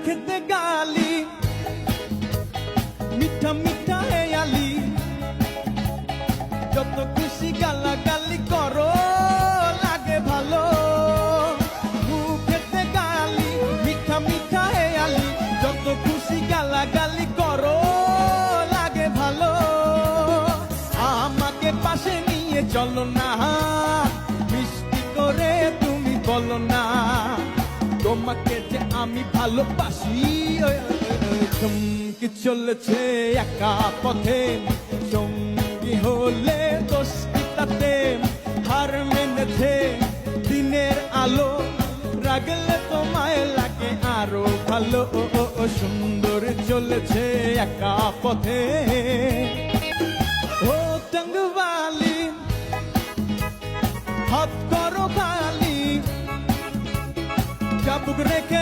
মুখেতে গালি মিঠা মিঠা হেয়ালি যত খুশি গালাগালি করো লাগে ভালো মুখেতে গালি মিঠা মিঠা হেয়ালি যত খুশি গালাগালি করো লাগে ভালো আমাকে পাশে নিয়ে চলো না মিষ্টি করে তুমি বলো না তোমাকে যে আমি ভালোবাসি চমকে চলেছে একা পথে সঙ্গী হলে দোষটি তাতে হার মেনেছে দিনের আলো রাগলে তোমায় লাগে আরো ভালো সুন্দর চলেছে একা পথে ও টঙ্গওয়ালি হাত করো খালি চাবুক রেখে